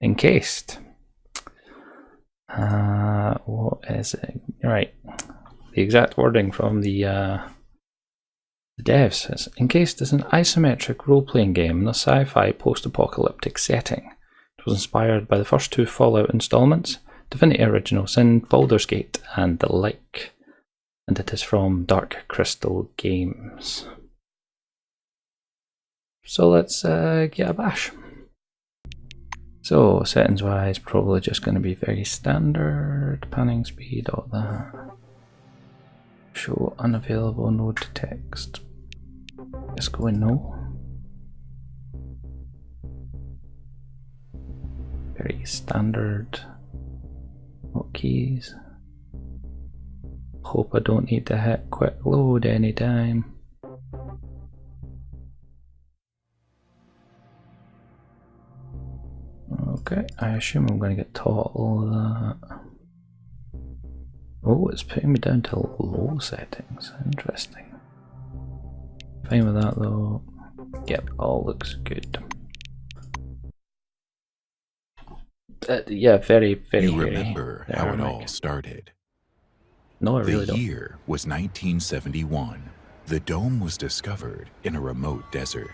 Encased. What is it? Right. The exact wording from the devs is Encased is an isometric role-playing game in a sci-fi post-apocalyptic setting. It was inspired by the first two Fallout installments, Divinity Original Sin, Baldur's Gate, and the like. And it is from Dark Crystal Games. So let's get a bash. So settings wise, probably just going to be very standard, panning speed, all that. Show unavailable node text. Just go in no. Very standard hotkeys. Hope I don't need to hit quick load anytime. Okay, I assume I'm going to get taught all of that. Oh, it's putting me down to low settings. Interesting. Fine with that though. Yep, all looks good. Yeah, very. You remember how it all started? No, I really don't. The year was 1971. The dome was discovered in a remote desert,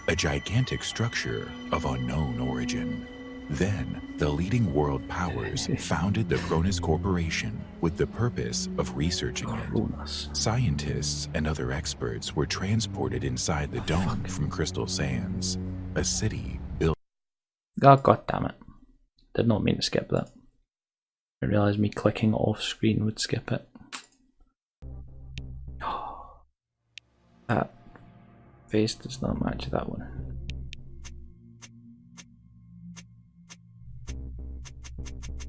a gigantic structure of unknown origin. Then, the leading world powers founded the Cronus Corporation with the purpose of researching it. Scientists and other experts were transported inside the dome from Crystal Sands, a city built. Oh, God damn it. Did not mean to skip that. I realised me clicking off screen would skip it. That face does not match that one.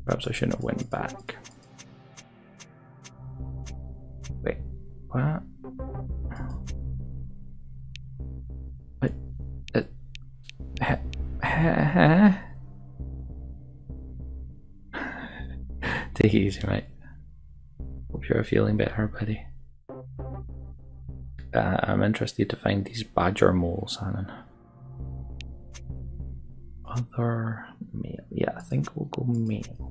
Perhaps I shouldn't have went back. Wait, what? What? Take it easy, mate. Hope you're feeling better, buddy. I'm interested to find these badger moles, Hannon. Other male. Yeah, I think we'll go male.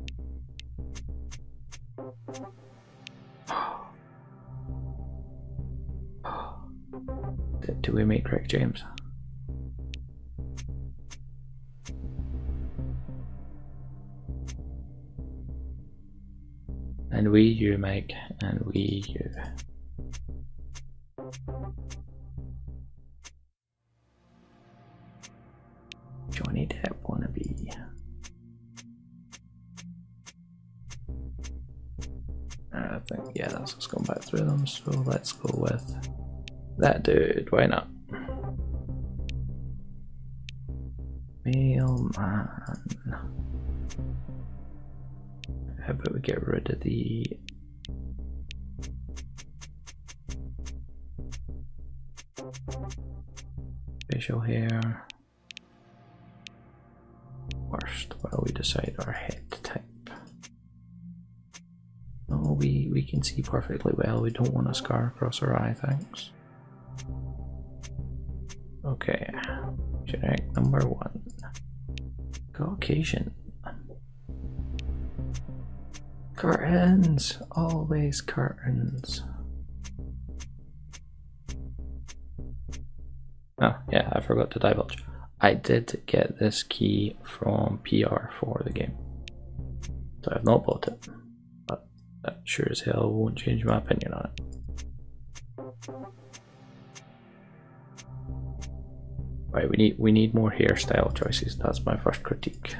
Do we make Rick James? And we you, Mike, and we you. Johnny Depp wannabe. I think, yeah, that's just going back through them, so let's go with that dude, why not? Mailman. How about we get rid of the facial hair? Worst, while we decide our head type. Oh, we can see perfectly well. We don't want a scar across our eye, thanks. Okay, generic number 1. Caucasian. Curtains! Always curtains. Oh, yeah, I forgot to divulge. I did get this key from PR for the game. So I've not bought it. But that sure as hell won't change my opinion on it. Right, we need more hairstyle choices. That's my first critique.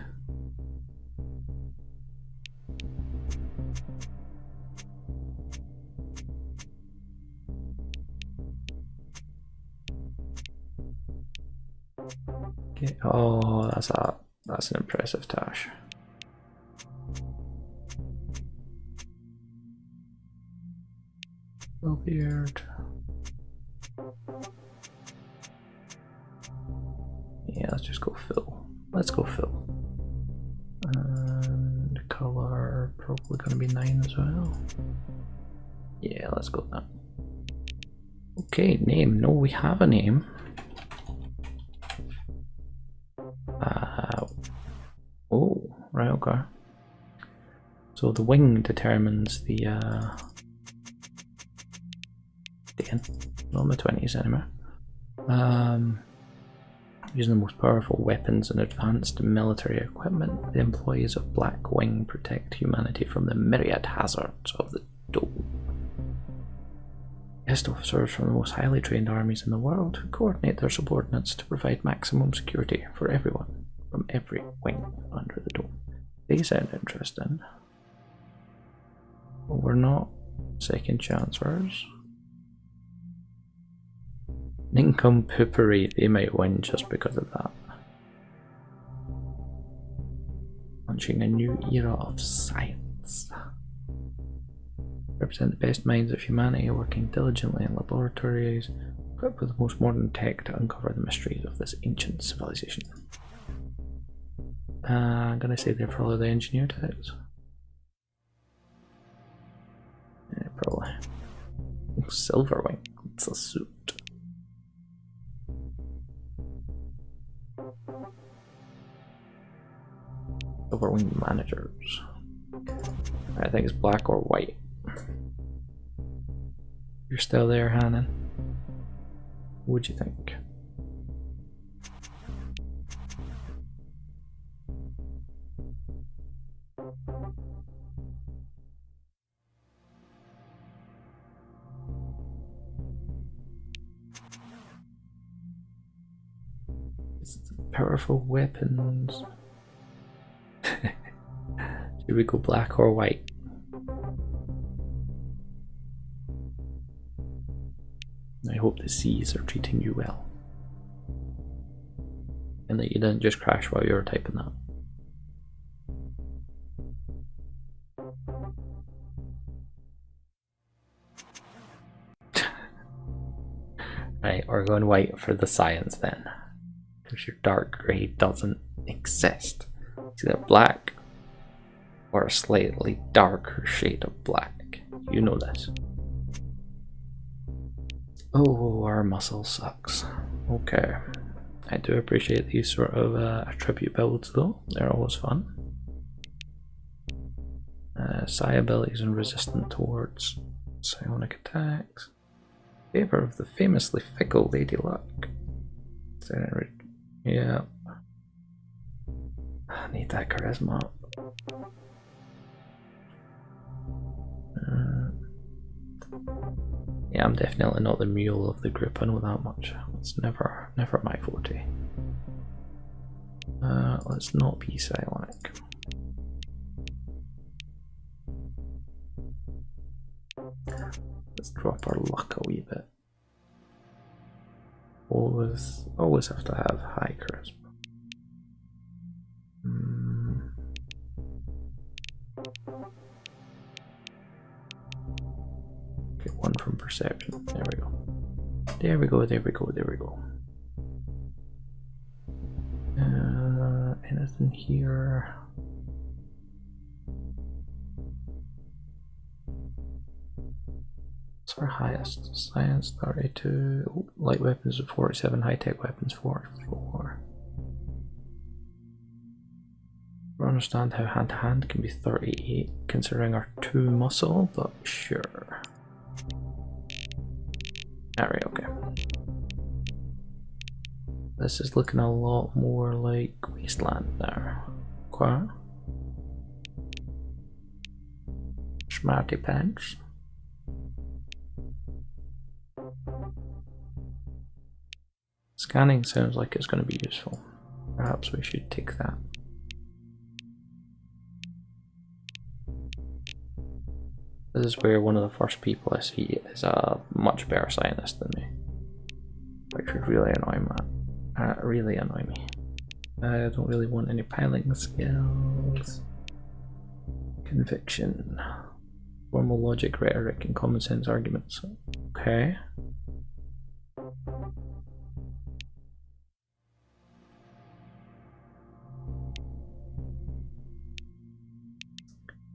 Okay. Oh, that's an impressive tash. Full beard. Yeah, let's just go fill. Let's go fill. And color probably gonna be 9 as well. Yeah, let's go with that. Okay, name. No, we have a name. Oh. Right, okay. So the wing determines the again, not in the 20s anymore. Using the most powerful weapons and advanced military equipment, the employees of Black Wing protect humanity from the myriad hazards of the Dome. Guest officers from the most highly trained armies in the world who coordinate their subordinates to provide maximum security for everyone from every wing under the Dome. They sound interesting. But we're not second chancers. Nincompoopery, they might win just because of that. Launching a new era of science. Represent the best minds of humanity working diligently in laboratories, equipped with the most modern tech to uncover the mysteries of this ancient civilization. I'm gonna say they follow the engineer types. Yeah, probably. Silverwing, it's a suit. Silverwing managers. I think it's black or white. You're still there, Hannon. What'd you think? Powerful weapons. Should we go black or white? I hope the seas are treating you well. And that you didn't just crash while you were typing that. Right, we're going white for the science then. Because your dark grey doesn't exist. It's either black or a slightly darker shade of black. You know this. Oh, our muscle sucks. Okay. I do appreciate these sort of attribute builds though. They're always fun. Psi abilities and resistant towards psionic attacks. Favor of the famously fickle Lady Luck. Yeah. I need that charisma up. Yeah, I'm definitely not the mule of the group, I know that much. It's never my forte. Let's not be psionic. Let's drop our luck a wee bit. Always have to have high charisma. Okay, one from perception. There we go. There we go, there we go, there we go. Anything here? What's our highest? Science 32. Oh, light weapons of 47, high tech weapons 44. I don't understand how hand to hand can be 38 considering our 2 muscle, but sure. Alright, okay. This is looking a lot more like Wasteland now. Okay. Smarty pants. Scanning sounds like it's going to be useful. Perhaps we should take that. This is where one of the first people I see is a much better scientist than me, which would really annoy me. Really annoy me. I don't really want any piloting skills. Conviction. Formal logic, rhetoric, and common sense arguments. Okay.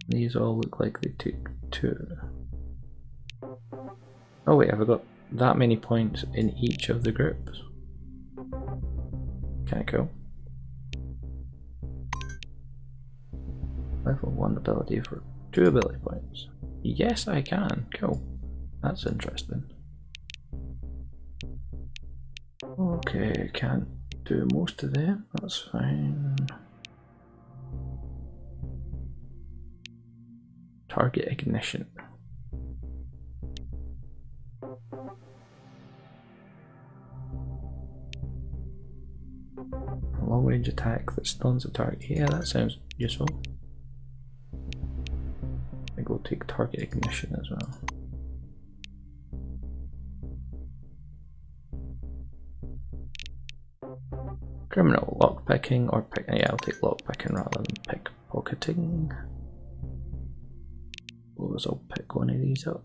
These all look like they took 2. Oh wait, have I got that many points in each of the groups? Kinda cool. Level 1 ability for 2 ability points. Yes, I can. Cool. That's interesting. Okay, can't do most of them. That's fine. Target ignition. Long range attack that stuns the target. Yeah, that sounds useful. I think we'll take target ignition as well. Criminal, lockpicking or pick. Yeah, I'll take lockpicking rather than pickpocketing. I'll pick one of these up.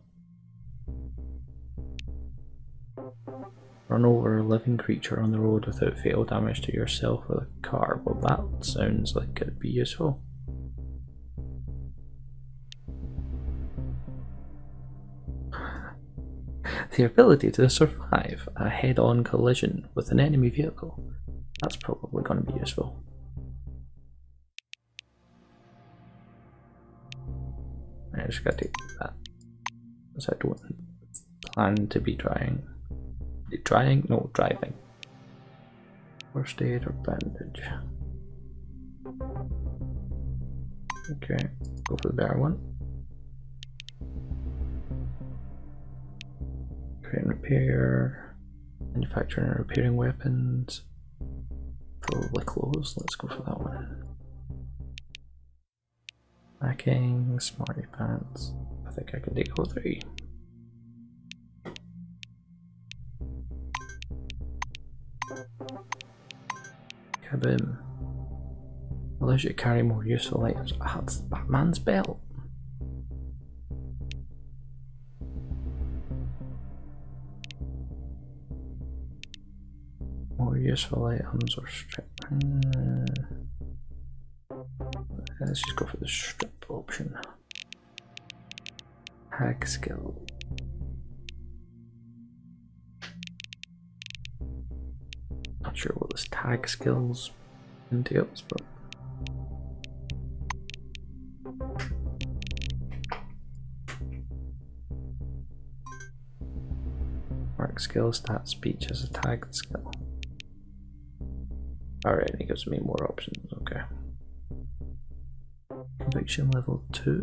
Run over a living creature on the road without fatal damage to yourself or the car. Well, that sounds like it'd be useful. The ability to survive a head-on collision with an enemy vehicle. That's probably going to be useful. I just gotta take that, because I don't plan to be driving. No, driving. First aid or bandage. Okay, go for the bear one. Create and repair. Manufacturing and repairing weapons. Probably clothes. Let's go for that one. Hacking, smarty pants. I think I can take all 3. Cabin. Allows you to carry more useful items. Ah, it's Batman's belt. More useful items or strip. Let's just go for the strip option. Hack skill. Not sure what this tag skills entails, but mark skill, stat, speech as a tagged skill. Alright, it gives me more options, okay. Conviction level 2.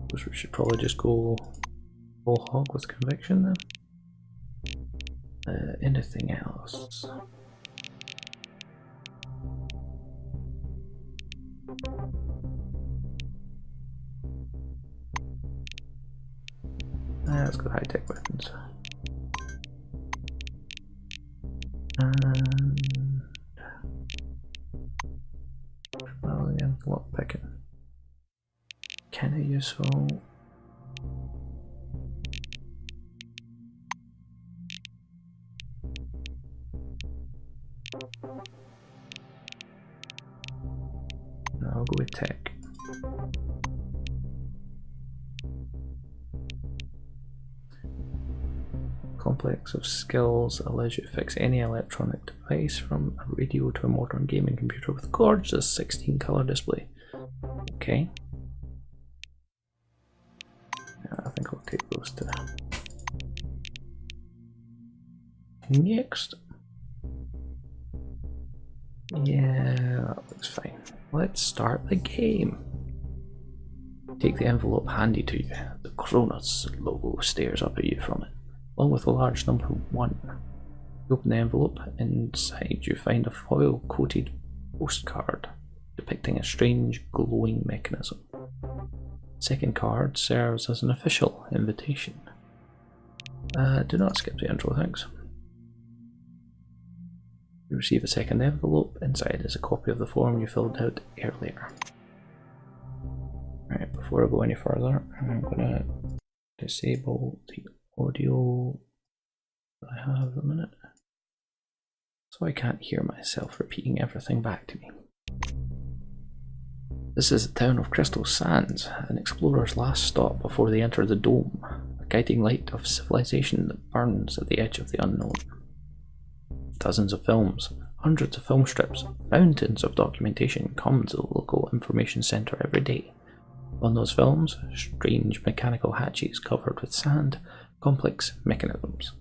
Guess we should probably just go whole hog with conviction then. Anything else? Let's go high-tech weapons. And well, yeah, lockpicking. Kinda useful. No, I'll go with tech. Complex of skills allows you to fix any electronic device from a radio to a modern gaming computer with gorgeous 16 color display. Okay. Yeah, I think I'll take those two. Next. Yeah, that looks fine. Let's start the game. Take the envelope handy to you. The Kronos logo stares up at you from it, along with a large number 1. You open the envelope. Inside you find a foil-coated postcard depicting a strange glowing mechanism. The second card serves as an official invitation. Do not skip the intro, thanks. You receive a second envelope. Inside is a copy of the form you filled out earlier. Right, before I go any further, I'm gonna disable the audio that I have at the minute, so I can't hear myself repeating everything back to me. This is the town of Crystal Sands, an explorer's last stop before they enter the Dome, a guiding light of civilization that burns at the edge of the unknown. Dozens of films, Hundreds of film strips, mountains of documentation come to the local information centre every day. On those films, strange mechanical hatches covered with sand, complex mechanisms,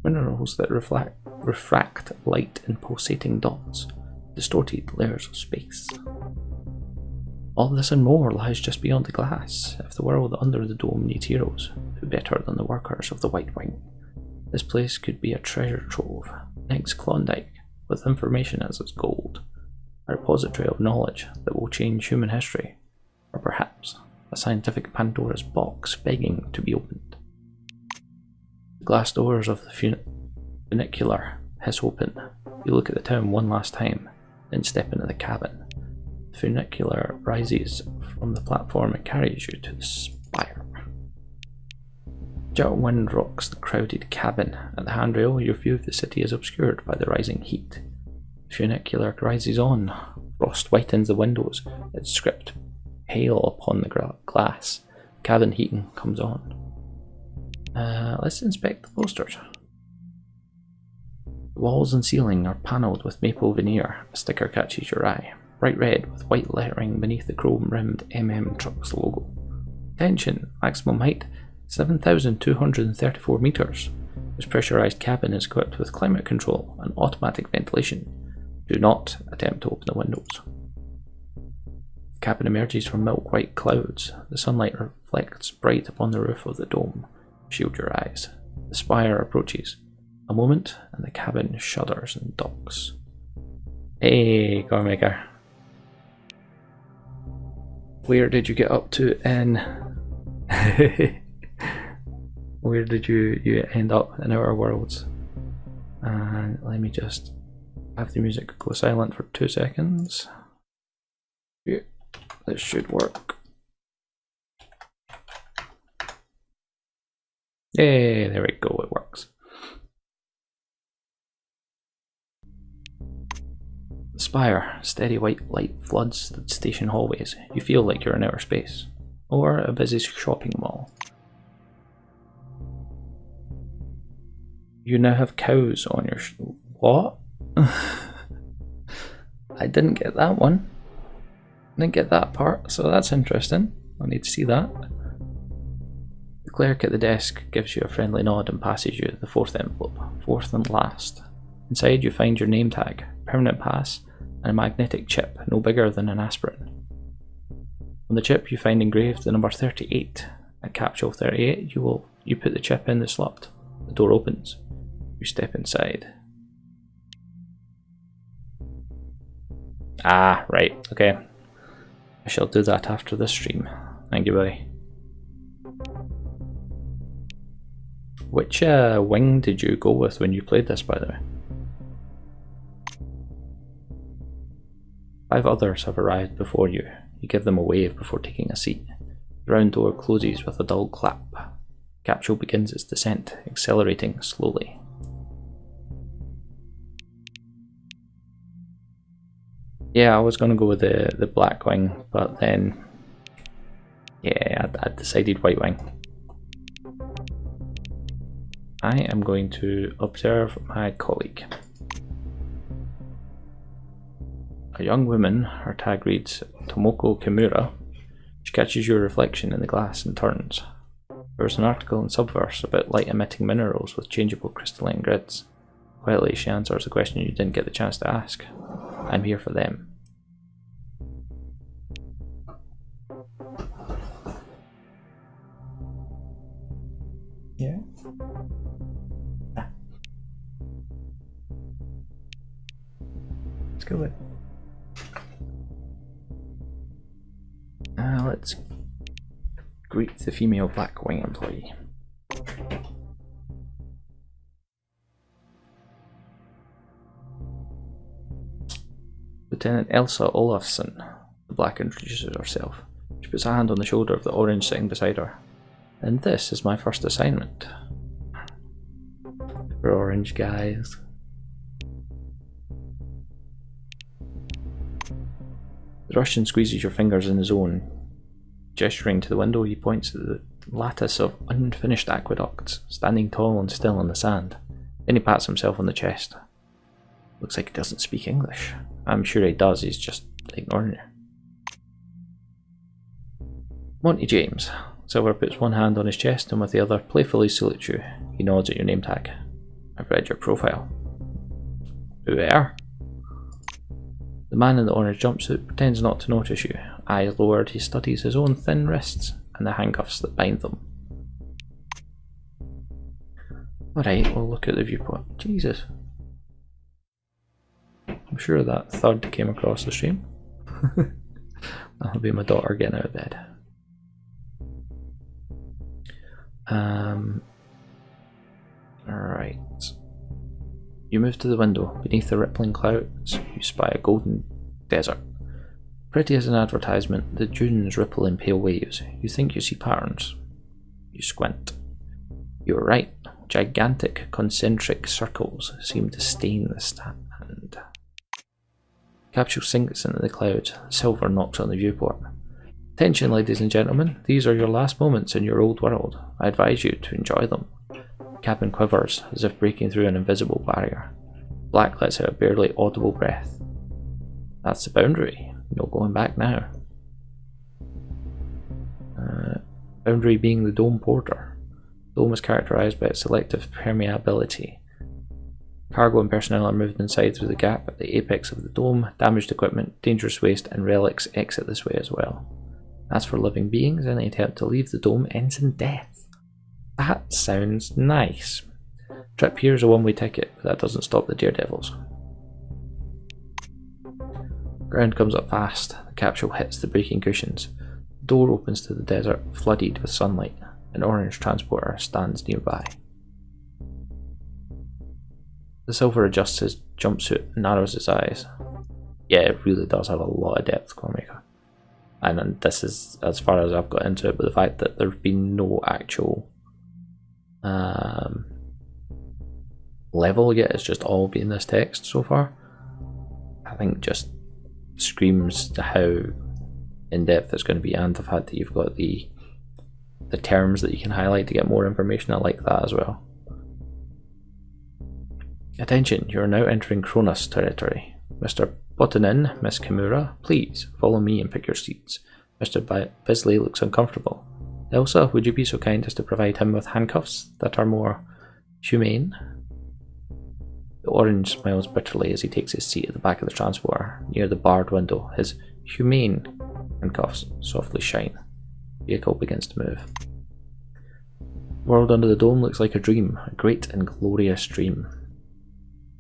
minerals that refract light in pulsating dots, distorted layers of space. All this and more lies just beyond the glass. If the world under the dome needs heroes, who better than the workers of the White Wing? This place could be a treasure trove, next Klondike, with information as its gold, a repository of knowledge that will change human history, or perhaps a scientific Pandora's box begging to be opened. The glass doors of the funicular hiss open. You look at the town one last time, then step into the cabin. The funicular rises from the platform and carries you to the spire. Gentle wind rocks the crowded cabin. At the handrail, your view of the city is obscured by the rising heat. The funicular rises on. Frost whitens the windows. Its script pale upon the glass. Cabin heating comes on. Let's inspect the posters. The walls and ceiling are panelled with maple veneer. A sticker catches your eye. Bright red with white lettering beneath the chrome-rimmed Trucks logo. Tension, maximum height, 7,234 metres. This pressurised cabin is equipped with climate control and automatic ventilation. Do not attempt to open the windows. The cabin emerges from milk-white clouds. The sunlight reflects bright upon the roof of the dome. Shield your eyes. The spire approaches. A moment, and the cabin shudders and docks. Hey, Carmaker. Where did you get up to in... Where did you end up in our worlds? And let me just have the music go silent for 2 seconds. Yeah, this should work. Yay, there we go, it works. The spire, steady white light floods the station hallways. You feel like you're in outer space, or a busy shopping mall. You now have cows on your what? I didn't get that one. Didn't get that part, so that's interesting. I need to see that. The clerk at the desk gives you a friendly nod and passes you the 4th envelope, 4th and last. Inside you find your name tag, permanent pass, and a magnetic chip no bigger than an aspirin. On the chip you find engraved the number 38. At capsule 38 you put the chip in the slot. The door opens. You step inside. Ah, right, okay. I shall do that after this stream. Thank you, buddy. Which wing did you go with when you played this, by the way? 5 others have arrived before you. You give them a wave before taking a seat. The round door closes with a dull clap. Capsule begins its descent, accelerating slowly. Yeah, I was going to go with the black wing, but then yeah, I decided white wing. I am going to observe my colleague. A young woman, her tag reads Tomoko Kimura. She catches your reflection in the glass and turns. There is an article in Subverse about light-emitting minerals with changeable crystalline grids. Quietly, she answers a question you didn't get the chance to ask. I'm here for them. Yeah. Let's go with. Let's greet the female Black Wing employee. Lieutenant Elsa Olafsson, the Black introduces herself. She puts a hand on the shoulder of the Orange sitting beside her. And this is my first assignment. For Orange guys. The Russian squeezes your fingers in his own. Gesturing to the window, he points to the lattice of unfinished aqueducts, standing tall and still in the sand. Then he pats himself on the chest. Looks like he doesn't speak English. I'm sure he does, he's just ignoring you. Monty James. Silver puts one hand on his chest and with the other playfully salutes you. He nods at your name tag. I've read your profile. Where? The man in the orange jumpsuit pretends not to notice you. Eyes lowered, he studies his own thin wrists and the handcuffs that bind them. Alright, we'll look at the viewport. Jesus. I'm sure that thud came across the stream. That'll be my daughter getting out of bed. Alright. You move to the window. Beneath the rippling clouds, you spy a golden desert. Pretty as an advertisement, the dunes ripple in pale waves. You think you see patterns. You squint. You're right. Gigantic concentric circles seem to stain the stand. Capsule sinks into the clouds. Silver knocks on the viewport. Attention, ladies and gentlemen. These are your last moments in your old world. I advise you to enjoy them. The cabin quivers, as if breaking through an invisible barrier. Black lets out a barely audible breath. That's the boundary. No going back now. Boundary being the dome porter. The dome is characterized by its selective permeability. Cargo and personnel are moved inside through the gap at the apex of the dome. Damaged equipment, dangerous waste, and relics exit this way as well. As for living beings, any attempt to leave the dome ends in death. That sounds nice. Trip here is a one-way ticket, but that doesn't stop the daredevils. Ground comes up fast. The capsule hits the braking cushions. The door opens to the desert, flooded with sunlight. An orange transporter stands nearby. The Silver adjusts his jumpsuit and narrows his eyes. Yeah, it really does have a lot of depth, Cormaker. And this is as far as I've got into it, but the fact that there's been no actual level yet, it's just all been this text so far, I think just screams to how in depth it's going to be, and the fact that you've got the terms that you can highlight to get more information. I like that as well. Attention, you are now entering Cronus territory. Mr. Botanin, Miss Kimura, please follow me and pick your seats. Mr. Bisley looks uncomfortable. Elsa, would you be so kind as to provide him with handcuffs that are more humane? The orange smiles bitterly as he takes his seat at the back of the transporter, near the barred window. His humane handcuffs softly shine. The vehicle begins to move. The world under the dome looks like a dream, a great and glorious dream.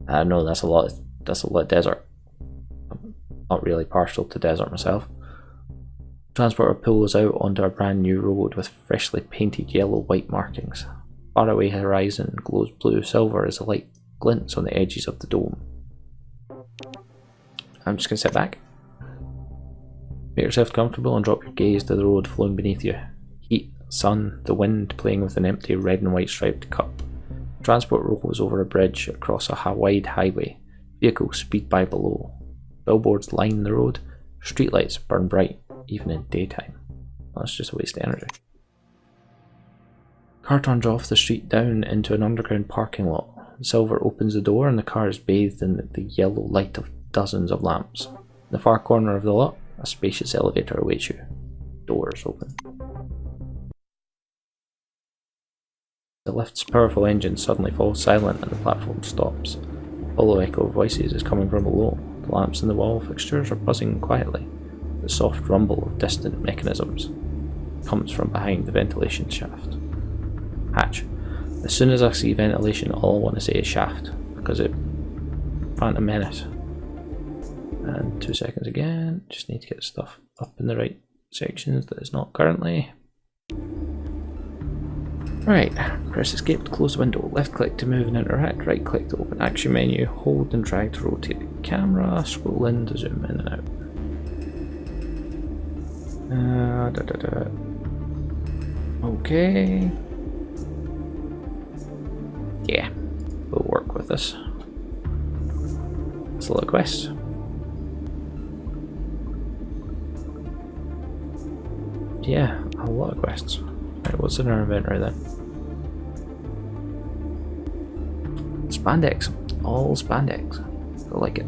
I know that's a lot of desert. I'm not really partial to desert myself. The transporter pulls out onto a brand new road with freshly painted yellow-white markings. Faraway horizon glows blue silver as the light glints on the edges of the dome. I'm just going to sit back. Make yourself comfortable and drop your gaze to the road flowing beneath you. Heat, sun, the wind playing with an empty red and white striped cup. Transport rolls over a bridge across a wide highway. Vehicles speed by below. Billboards line the road. Streetlights burn bright, even in daytime. Well, that's just a waste of energy. Car turns off the street down into an underground parking lot. Silver opens the door and the car is bathed in the yellow light of dozens of lamps. In the far corner of the lot, a spacious elevator awaits you. Doors open. The lift's powerful engine suddenly falls silent and the platform stops. A hollow echo of voices is coming from below. The lamps in the wall fixtures are buzzing quietly. The soft rumble of distant mechanisms comes from behind the ventilation shaft. Hatch. As soon as I see ventilation, all I want to say is shaft, because it Phantom Menace. And 2 seconds again, just need to get stuff up in the right sections that is not currently. Right, press escape to close the window, left click to move and interact, right click to open action menu, hold and drag to rotate the camera, scroll in to zoom in and out. Okay. Yeah, we'll work with this. It's a lot of quests. Yeah, a lot of quests. Right, what's in our inventory then? Spandex. All spandex. I like it.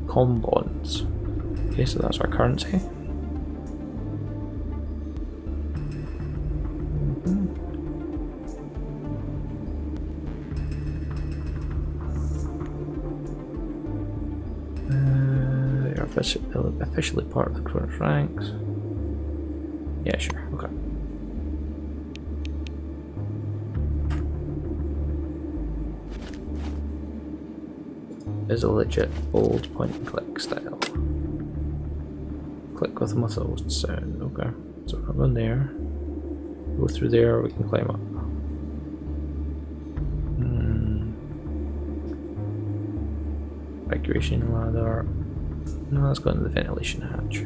Com bonds. Okay, so that's our currency. They're officially part of the current ranks. Yeah, sure. Okay. Is a legit old point and click style. Click with muscle sound. Okay. So if I go in there, go through there, we can climb up. Evacuation ladder. No, let's go into the ventilation hatch.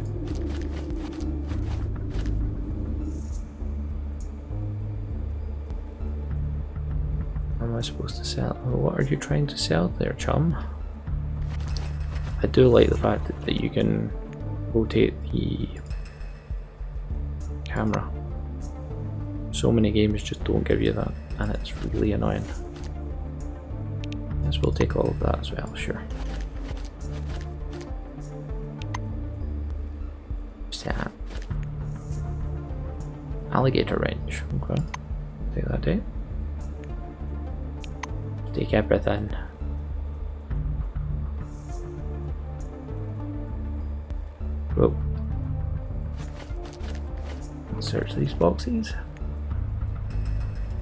What am I supposed to sell? Oh, what are you trying to sell there, chum? I do like the fact that you can rotate the camera. So many games just don't give you that, and it's really annoying. Yes, we'll take all of that as well, sure. That. Alligator range, okay. Take that day. Take everything. Whoa. Search these boxes.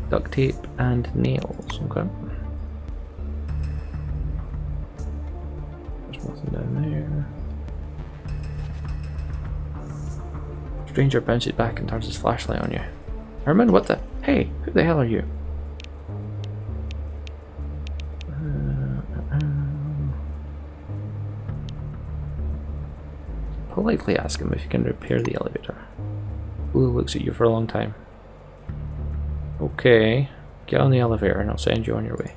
Duct tape and nails, okay. There's nothing down there. Stranger bounces back and turns his flashlight on you. Herman, what the? Hey, who the hell are you? Politely ask him if you can repair the elevator. Blue looks at you for a long time. Okay, get on the elevator and I'll send you on your way.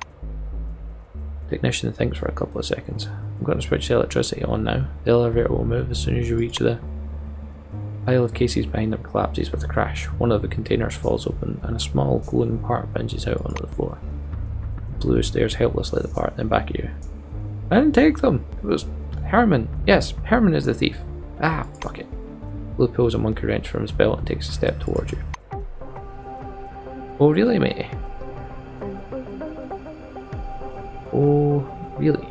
Technician thinks for a couple of seconds. I'm going to switch the electricity on now. The elevator will move as soon as you reach the pile of cases behind them collapses with a crash. One of the containers falls open and a small glowing part bounces out onto the floor. Blue stares helplessly at the part, then back at you. I didn't take them! It was Herman! Yes, Herman is the thief! Ah, fuck it. Blue pulls a monkey wrench from his belt and takes a step towards you. Oh really, matey? Oh really?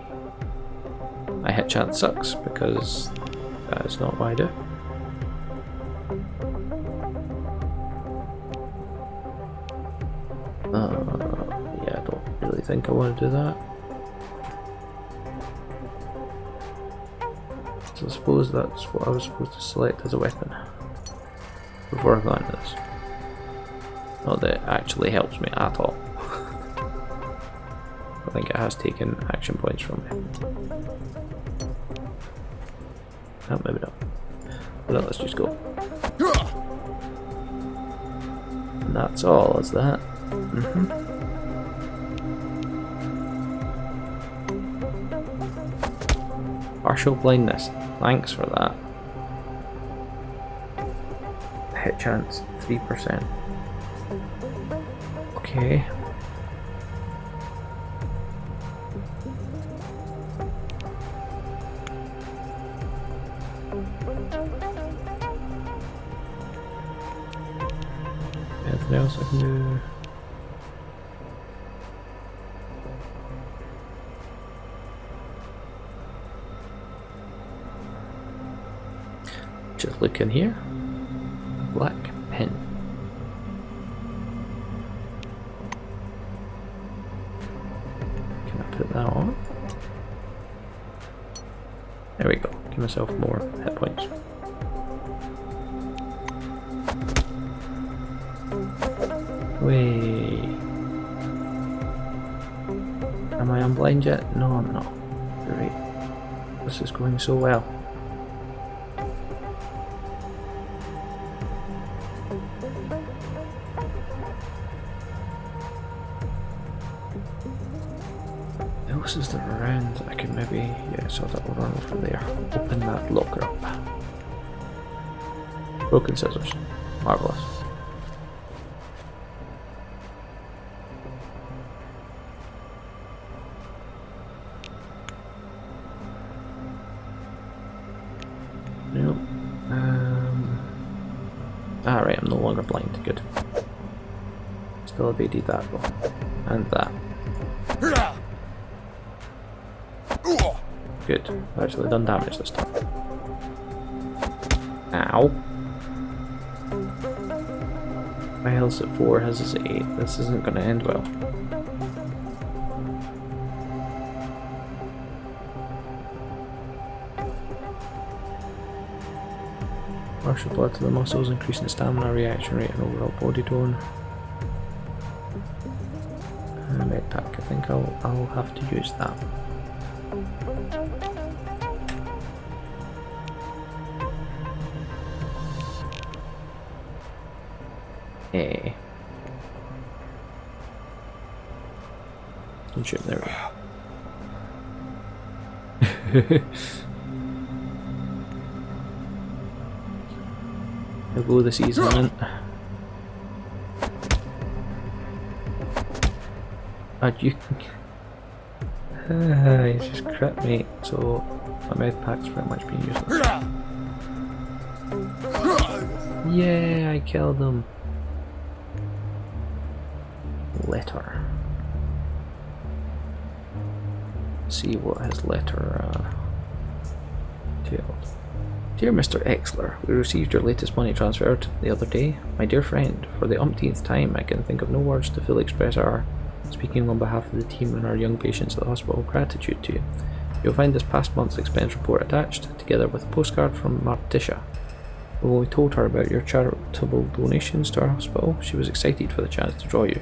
My hit chance sucks because that is not what I do. Yeah, I don't really think I want to do that. So I suppose that's what I was supposed to select as a weapon before I got into this. Not that it actually helps me at all. I think it has taken action points from me. Oh, maybe not. But no, let's just go. And that's all, is that? Partial blindness. Thanks for that. Hit chance 3%. Okay. Anything else I can do? Just look in here. Black pen. Can I put that on? There we go. Give myself more hit points. Wait. Am I unblind yet? No, I'm not. Great. This is going so well. Else is there around? I can maybe, yeah, so that will run over there. Open that locker up. Broken scissors. Marvelous. Alright, I'm no longer blind. Good. Still evaded that though. And that. Good. I've actually done damage this time. Ow. My health's at 4, his is at 8. This isn't going to end well. Rush of blood to the muscles, increasing stamina, reaction rate, and overall body tone. And med pack, I think I'll have to use that. Hey. Shoot, there we go. I'll go this easy on. You just crit me, so my med pack's pretty much being useless. Yeah, I killed him. Letter. See what his letter entailed. Dear Mr. Exler, we received your latest money transferred the other day. My dear friend, for the umpteenth time I can think of no words to fully express our, speaking on behalf of the team and our young patients at the hospital, gratitude to you. You'll find this past month's expense report attached, together with a postcard from Martisha. When we told her about your charitable donations to our hospital, she was excited for the chance to draw you.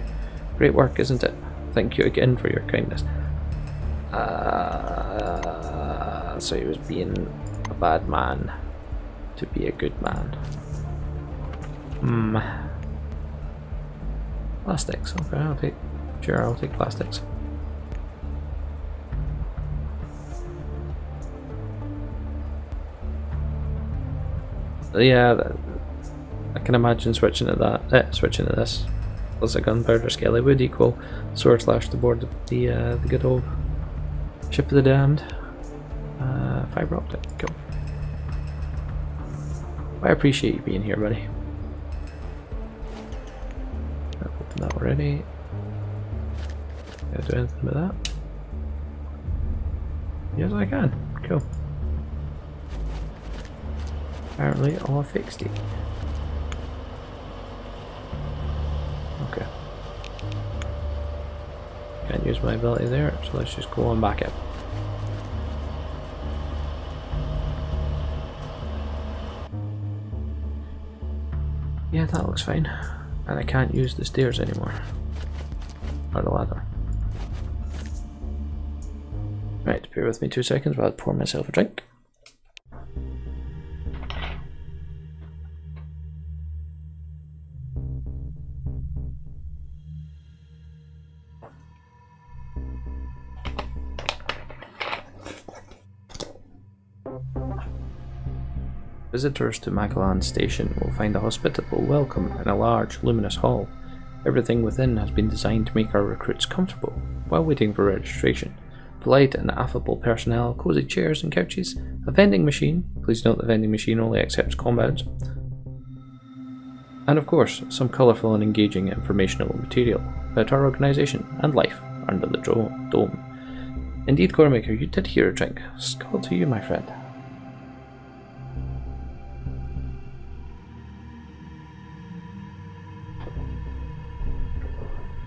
Great work, isn't it? Thank you again for your kindness. So he was being a bad man to be a good man. Plastics. Okay, I'll take plastics. Yeah, I can imagine switching to that. Switching to this. Plus a gunpowder skelly would equal sword slash to board the good old ship of the damned. Fiber optic. Cool. I appreciate you being here, buddy. I've opened that already. Can I do anything with that? Yes, I can. Cool. Apparently, all fixed it. Okay. Can't use my ability there, so let's just go on back up. Yeah, that looks fine. And I can't use the stairs anymore. Or the ladder. Right, bear with me 2 seconds while I pour myself a drink. Visitors to Magellan Station will find a hospitable welcome in a large, luminous hall. Everything within has been designed to make our recruits comfortable while waiting for registration. Polite and affable personnel, cozy chairs and couches, a vending machine. Please note the vending machine only accepts compounds. And of course, some colourful and engaging informational material about our organisation and life under the dome. Indeed, Coremaker, you did hear a drink. Skull to you, my friend.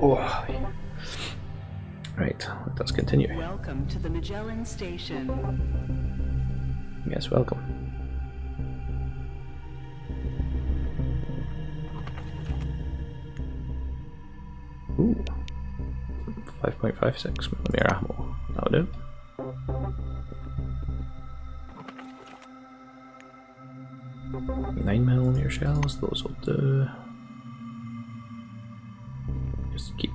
Oh. Right, let's continue. Welcome to the Magellan Station. Yes, welcome. Ooh. 5.56mm ammo. That'll do. $9mm shells, those will do. Just keep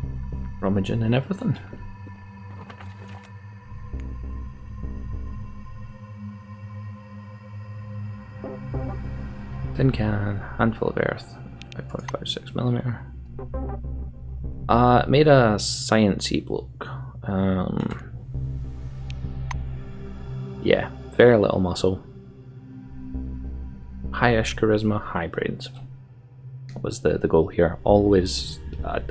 rummaging and everything. Tin can, handful of earth, 5.56mm. Made a sciencey bloke. Yeah, very little muscle. Highish charisma, high brains. was the goal here. Always,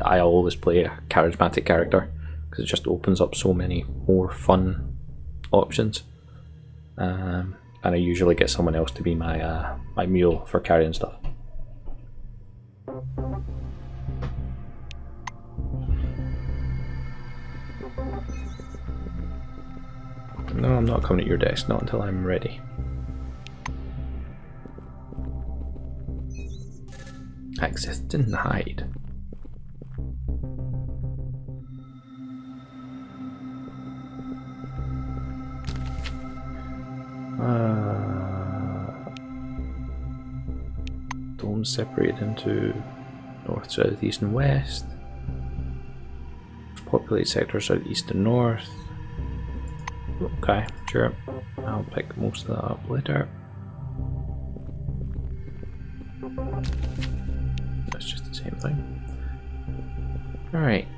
I always play a charismatic character because it just opens up so many more fun options. And I usually get someone else to be my my mule for carrying stuff. No, I'm not coming at your desk, not until I'm ready. Access denied. Dome separated into north, south, east and west. Populated sectors are east and north. Okay, sure. I'll pick most of that up later. That's just the same thing. Alright.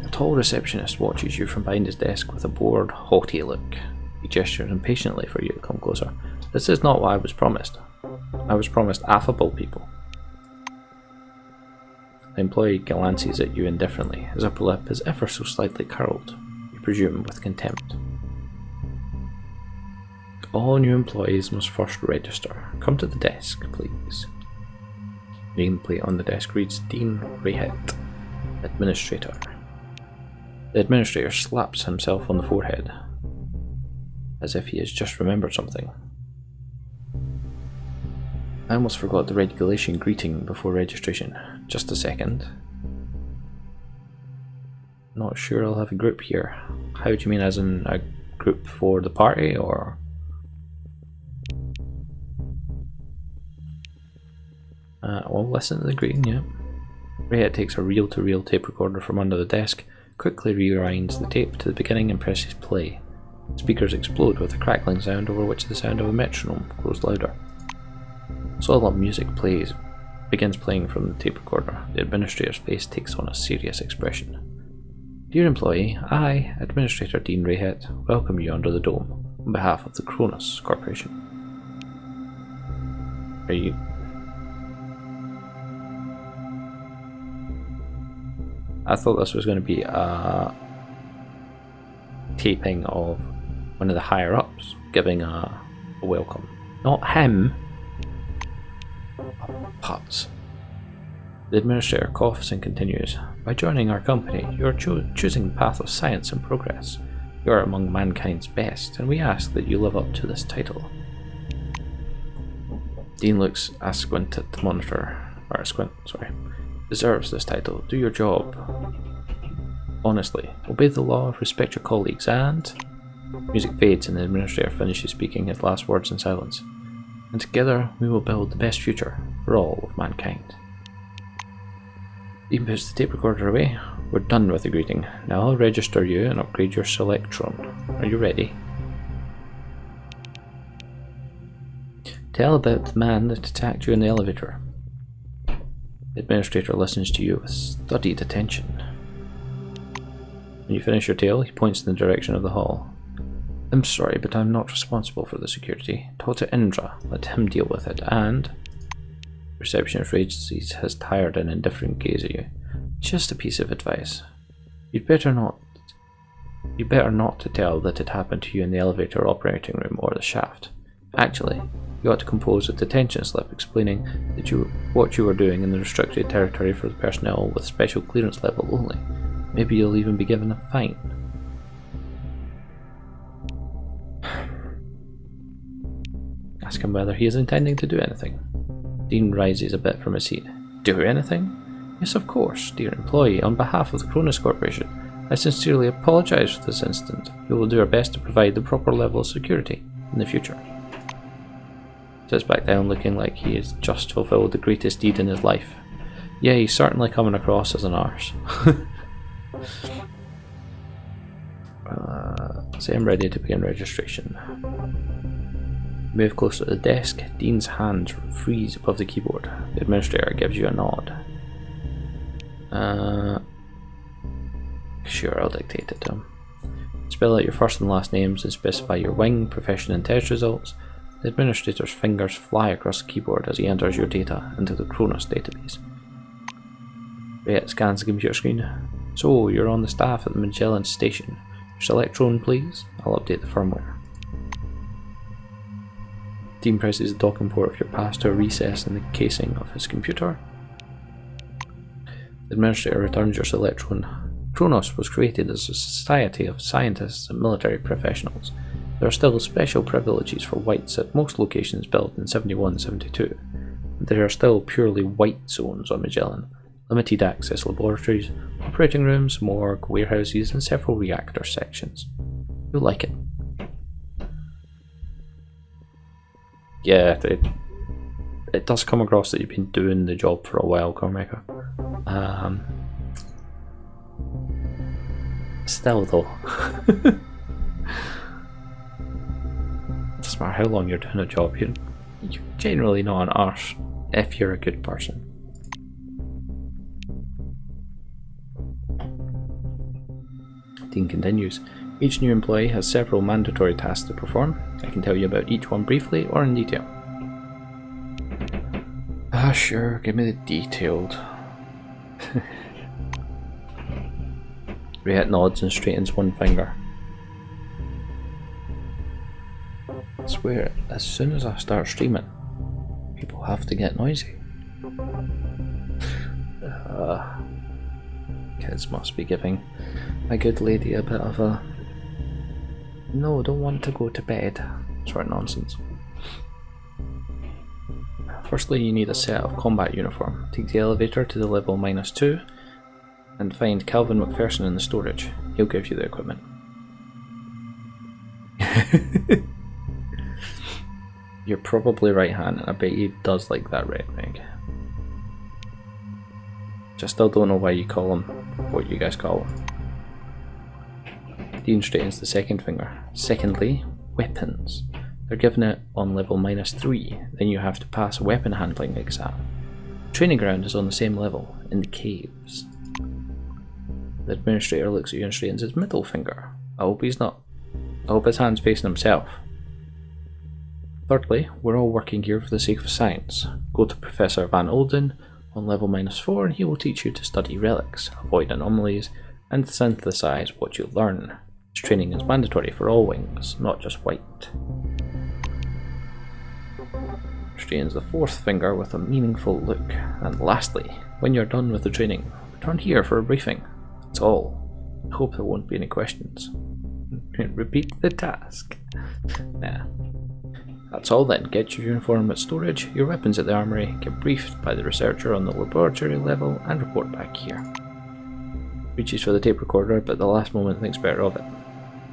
A tall receptionist watches you from behind his desk with a bored, haughty look. He gestures impatiently for you to come closer. This is not what I was promised. I was promised affable people. The employee glances at you indifferently. His upper lip is ever so slightly curled. You presume with contempt. All new employees must first register. Come to the desk, please. Nameplate on the desk reads Dean Rayhet, Administrator. The administrator slaps himself on the forehead, as if he has just remembered something. I almost forgot the regulation greeting before registration. Just a second. Not sure I'll have a group here. How do you mean, as in a group for the party, or...? Well, listen to the greeting, yeah. Rayet takes a reel-to-reel tape recorder from under the desk, quickly rewinds the tape to the beginning and presses play. Speakers explode with a crackling sound over which the sound of a metronome grows louder. Solemn music begins playing from the tape recorder. The administrator's face takes on a serious expression. Dear employee, I, Administrator Dean Rayhet, welcome you under the dome on behalf of the Cronus Corporation. Are you... I thought this was going to be a taping of one of the higher-ups giving a welcome. Not him. Putz. The administrator coughs and continues. By joining our company, you are choosing the path of science and progress. You are among mankind's best, and we ask that you live up to this title. Dean looks askant at the monitor. Deserves this title. Do your job honestly. Obey the law, respect your colleagues, and... Music fades and the administrator finishes speaking his last words in silence. And together we will build the best future for all of mankind. Dean puts the tape recorder away. We're done with the greeting. Now I'll register you and upgrade your Selectron. Are you ready? Tell about the man that attacked you in the elevator. The administrator listens to you with studied attention. When you finish your tale, he points in the direction of the hall. I'm sorry, but I'm not responsible for the security. Talk to Indra, let him deal with it, and... Receptionist raises his tired and indifferent gaze at you. Just a piece of advice. You'd better not to tell that it happened to you in the elevator operating room or the shaft. Actually, you ought to compose a detention slip explaining that what you were doing in the restricted territory for the personnel with special clearance level only. Maybe you'll even be given a fine. Ask him whether he is intending to do anything. Dean rises a bit from his seat. Do anything? Yes, of course, dear employee. On behalf of the Cronus Corporation, I sincerely apologise for this incident. We will do our best to provide the proper level of security in the future. Sits back down looking like he has just fulfilled the greatest deed in his life. Yeah, he's certainly coming across as an arse. Say I'm ready to begin registration. Move closer to the desk. Dean's hands freeze above the keyboard. The administrator gives you a nod. Sure, I'll dictate it to him. Spell out your first and last names and specify your wing, profession and test results. The administrator's fingers fly across the keyboard as he enters your data into the Kronos database. Rhett scans the computer screen. So, you're on the staff at the Magellan station. Your select drone, please. I'll update the firmware. Dean presses the docking port of your pass to a recess in the casing of his computer. The administrator returns your select drone. Kronos was created as a society of scientists and military professionals. There are still special privileges for whites at most locations built in 71-72. There are still purely white zones on Magellan. Limited access laboratories, operating rooms, morgue, warehouses, and several reactor sections. You'll like it. Yeah, it does come across that you've been doing the job for a while, Cormaker. Still though. Doesn't matter how long you're doing a job, you're generally not an arse if you're a good person. Dean continues. Each new employee has several mandatory tasks to perform. I can tell you about each one briefly or in detail. Ah, sure, give me the detailed. Rhett nods and straightens one finger. I swear, as soon as I start streaming, people have to get noisy. Kids must be giving my good lady a bit of a no, don't want to go to bed sort of nonsense. Firstly, you need a set of combat uniform. Take the elevator to the level -2 and find Calvin McPherson in the storage. He'll give you the equipment. You're probably right, Han, and I bet he does like that red Meg. Just still don't know why you call him what you guys call him. Dean straightens the second finger. Secondly, weapons. They're given it on level -3, then you have to pass a weapon handling exam. The training ground is on the same level, in the caves. The administrator looks at you and straightens his middle finger. I hope his hand's facing himself. Thirdly, we're all working here for the sake of science. Go to Professor Van Olden on level -4 and he will teach you to study relics, avoid anomalies, and synthesize what you learn. This training is mandatory for all wings, not just white. Straightens the fourth finger with a meaningful look. And lastly, when you're done with the training, return here for a briefing. That's all. I hope there won't be any questions. Repeat the task. Nah. That's all then. Get your uniform at storage, your weapons at the armory, get briefed by the researcher on the laboratory level, and report back here. Reaches for the tape recorder, but at the last moment thinks better of it.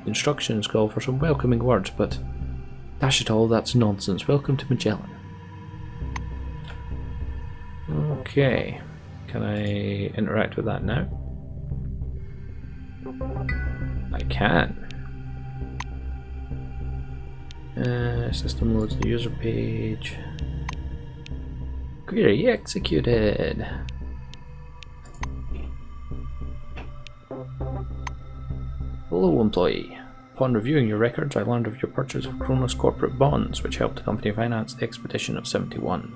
The instructions call for some welcoming words, but dash it all, that's nonsense. Welcome to Magellan. Okay. Can I interact with that now? I can. System loads the user page. Query executed. Hello, employee. Upon reviewing your records, I learned of your purchase of Kronos corporate bonds, which helped the company finance the expedition of 71.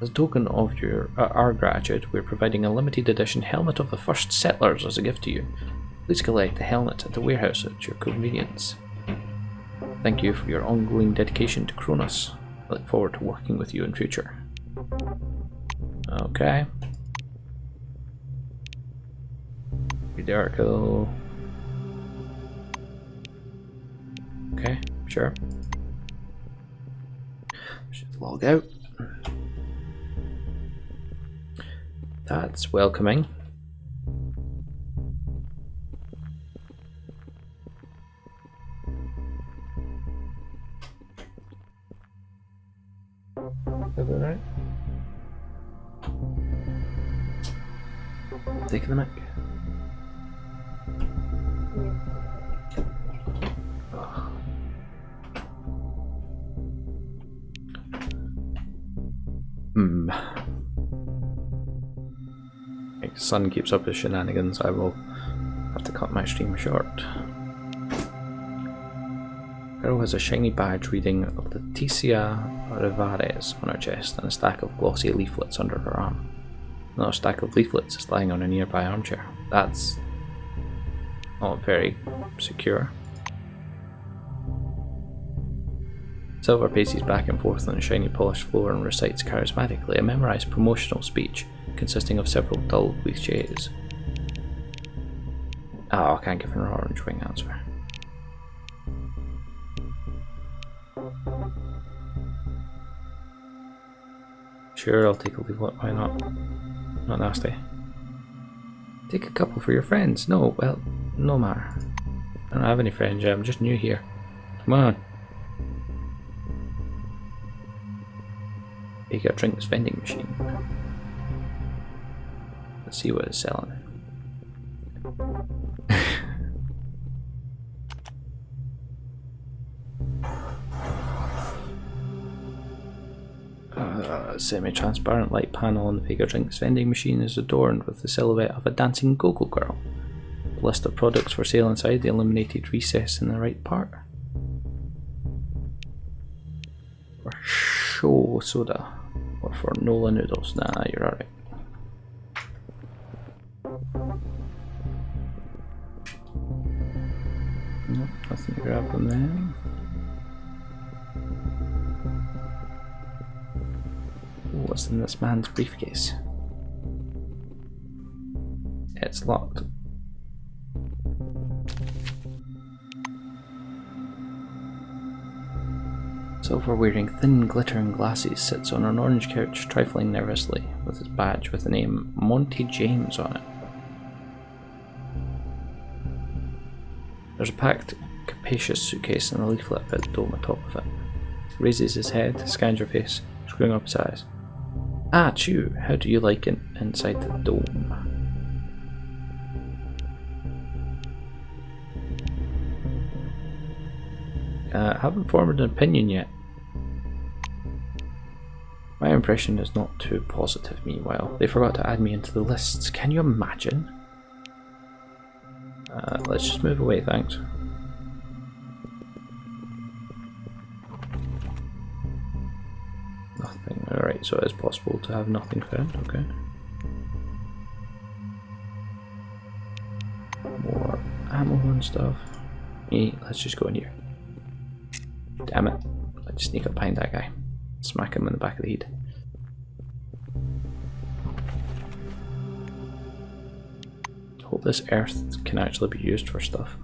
As a token of our gratitude, we're providing a limited edition helmet of the first settlers as a gift to you. Please collect the helmet at the warehouse at your convenience. Thank you for your ongoing dedication to Kronos. I look forward to working with you in future. Okay. Read the article. Okay, sure. Should log out. That's welcoming. Is that right? Taking the mic. If the sun keeps up his shenanigans, I will have to cut my stream short. Girl has a shiny badge reading Leticia Rivares on her chest and a stack of glossy leaflets under her arm. Another stack of leaflets is lying on a nearby armchair. That's not very secure. Silver paces back and forth on a shiny polished floor and recites charismatically a memorised promotional speech consisting of several dull cliches. Oh, I can't give her an orange wing answer. Sure, I'll take a leaflet, why not? Not nasty. Take a couple for your friends. No, well, no matter. I don't have any friends yet, I'm just new here. Come on. You gotta drink this vending machine. Let's see what it's selling. A semi-transparent light panel on the Vega Drinks vending machine is adorned with the silhouette of a dancing go-go girl. The list of products for sale inside the illuminated recess in the right part. For show soda. Or for Nola noodles. Nah, you're alright. Nope, nothing to grab from them. What's in this man's briefcase? It's locked. Silver-wearing thin glittering glasses sits on an orange couch, trifling nervously, with his badge with the name Monty James on it. There's a packed, capacious suitcase and a leaflet about the dome atop of it. He raises his head, scans your face, screwing up his eyes. Ah, Chew, how do you like it inside the dome? Haven't formed an opinion yet. My impression is not too positive, meanwhile. They forgot to add me into the lists. Can you imagine? Let's just move away, thanks. Nothing. Alright, so it is possible to have nothing found, okay. More ammo and stuff. Let's just go in here. Damn it. Let's sneak up behind that guy. Smack him in the back of the head. Hope this earth can actually be used for stuff.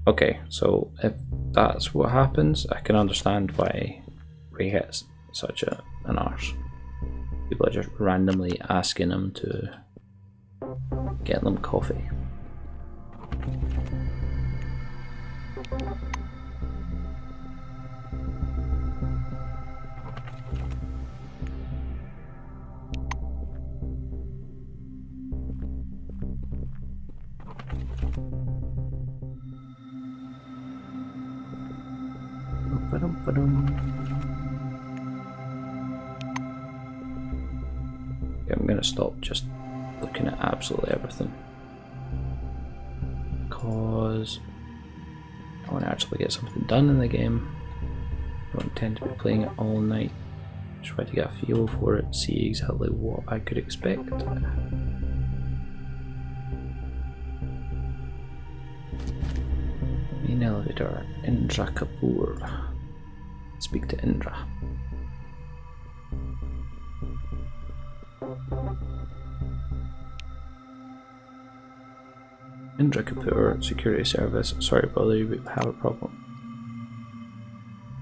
Okay, so if that's what happens, I can understand why Ray gets such an arse. People are just randomly asking him to get them coffee. Yeah, I'm gonna stop just looking at absolutely everything, because I want to actually get something done in the game. I don't intend to be playing it all night. Just try to get a feel for it, see exactly what I could expect. Main elevator, Indra Kapoor. Speak to Indra. Indra Kapoor, security service. Sorry to bother you, but we have a problem.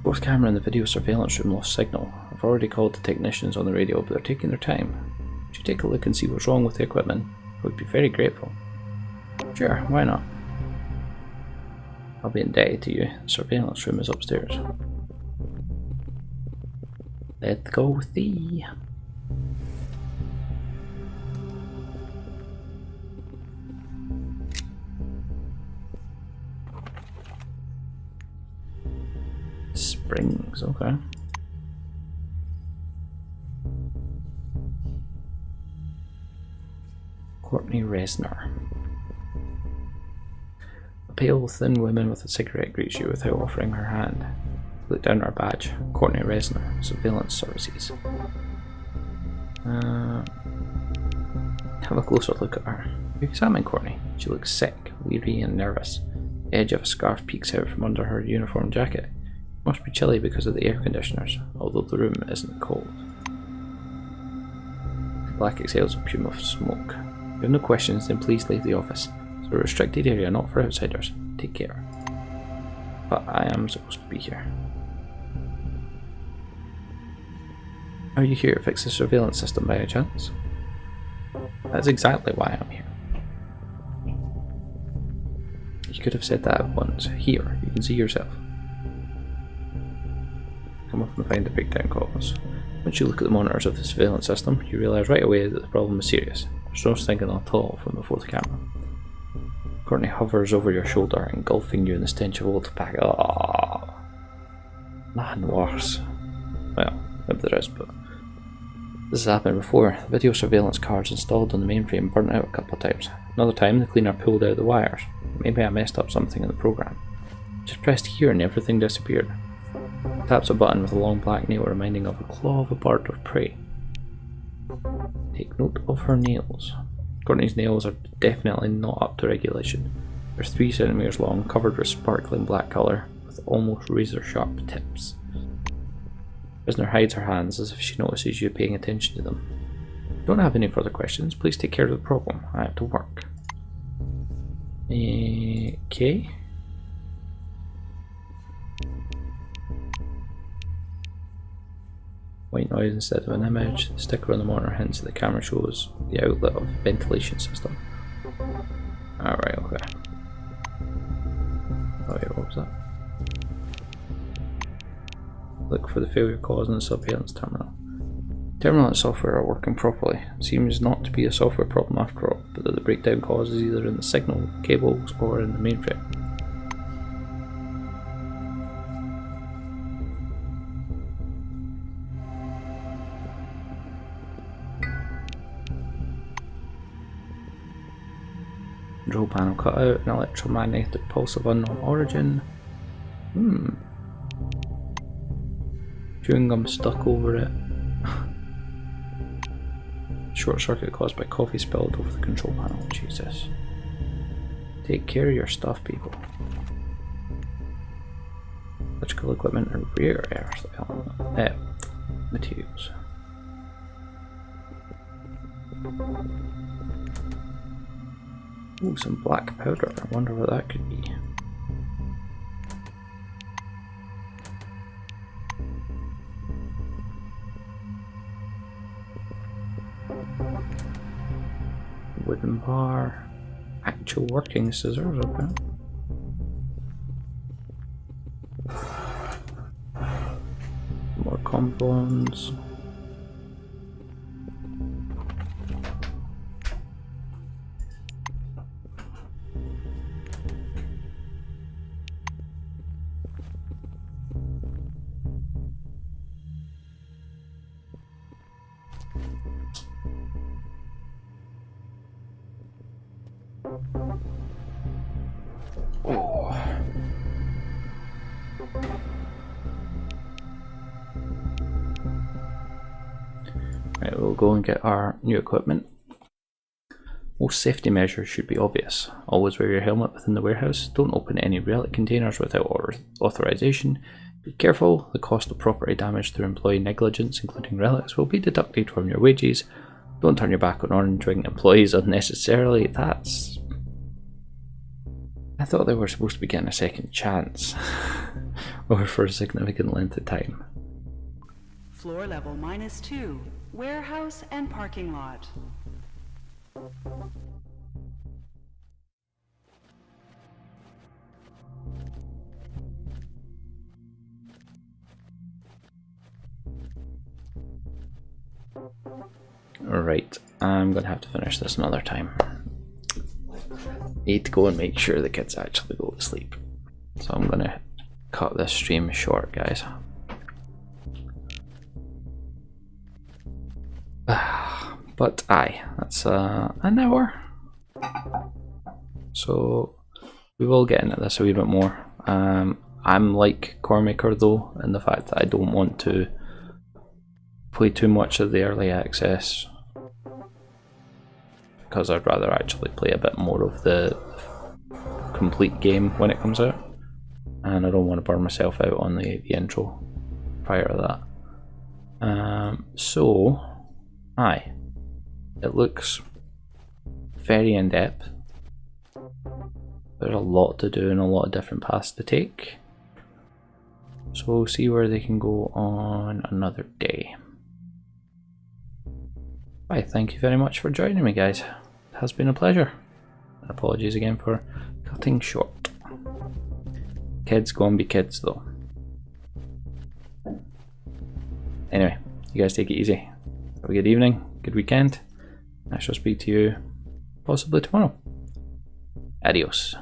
Both camera and the video surveillance room lost signal. I've already called the technicians on the radio, but they're taking their time. Would you take a look and see what's wrong with the equipment? I would be very grateful. Sure, why not? I'll be indebted to you. The surveillance room is upstairs. Let's go see. Springs, okay. Courtney Reznor. A pale, thin woman with a cigarette greets you without offering her hand. You look down at her badge. Courtney Reznor, Surveillance Services. Have a closer look at her. You examine Courtney. She looks sick, weary and nervous. The edge of a scarf peeks out from under her uniform jacket. It must be chilly because of the air conditioners, although the room isn't cold. The black exhales a plume of smoke. If you have no questions, then please leave the office. It's a restricted area, not for outsiders. Take care. But I am supposed to be here. Are you here to fix the surveillance system by any chance? That's exactly why I'm here. You could have said that at once. Here, you can see yourself. Come up and find the breakdown cause. Once you look at the monitors of the surveillance system, you realise right away that the problem is serious. There's no thinking at all from before the camera. Courtney hovers over your shoulder, engulfing you in the stench of old tobacco. Oh, nothing worse. Well, maybe there is, but this has happened before. The video surveillance cards installed on the mainframe burnt out a couple of times. Another time, the cleaner pulled out the wires. Maybe I messed up something in the program. Just pressed here and everything disappeared. Taps a button with a long black nail reminding of a claw of a bird of prey. Take note of her nails. Courtney's nails are definitely not up to regulation. They're 3 centimeters long, covered with sparkling black colour, with almost razor sharp tips. Reznor hides her hands as if she notices you paying attention to them. Don't have any further questions. Please take care of the problem. I have to work. Okay. White noise instead of an image. The sticker on the monitor hints that the camera shows the outlet of the ventilation system. Alright, okay. Oh wait, what was that? Look for the failure cause in the surveillance terminal. Terminal and software are working properly. It seems not to be a software problem after all, but that the breakdown cause is either in the signal, cables, or in the mainframe. Control panel cut out, an electromagnetic pulse of unknown origin. Chewing gum stuck over it. Short circuit caused by coffee spilled over the control panel. Jesus. Take care of your stuff, people. Electrical equipment and rare earth element. Materials. Ooh, some black powder. I wonder what that could be. Wooden bar. Actual working scissors, okay. More compounds. Right, we'll go and get our new equipment. Most safety measures should be obvious. Always wear your helmet within the warehouse. Don't open any relic containers without authorization. Be careful, the cost of property damage through employee negligence, including relics, will be deducted from your wages. Don't turn your back on orange ring employees unnecessarily. That's... I thought they were supposed to be getting a second chance. Or for a significant length of time. Floor level -2. Warehouse and parking lot. Alright, I'm gonna have to finish this another time. Need to go and make sure the kids actually go to sleep. So I'm gonna cut this stream short, guys. But aye, that's an hour So we will get into this a wee bit more. I'm like Coremaker though, in the fact that I don't want to play too much of the early access, because I'd rather actually play a bit more of the complete game when it comes out, and I don't want to burn myself out on the intro prior to that. So, aye, it looks very in depth. There's a lot to do and a lot of different paths to take. So we'll see where they can go on another day. Right, thank you very much for joining me, guys. It has been a pleasure. And apologies again for cutting short. Kids go and be kids though. Anyway, you guys take it easy. Have a good evening, good weekend. I shall speak to you possibly tomorrow. Adios.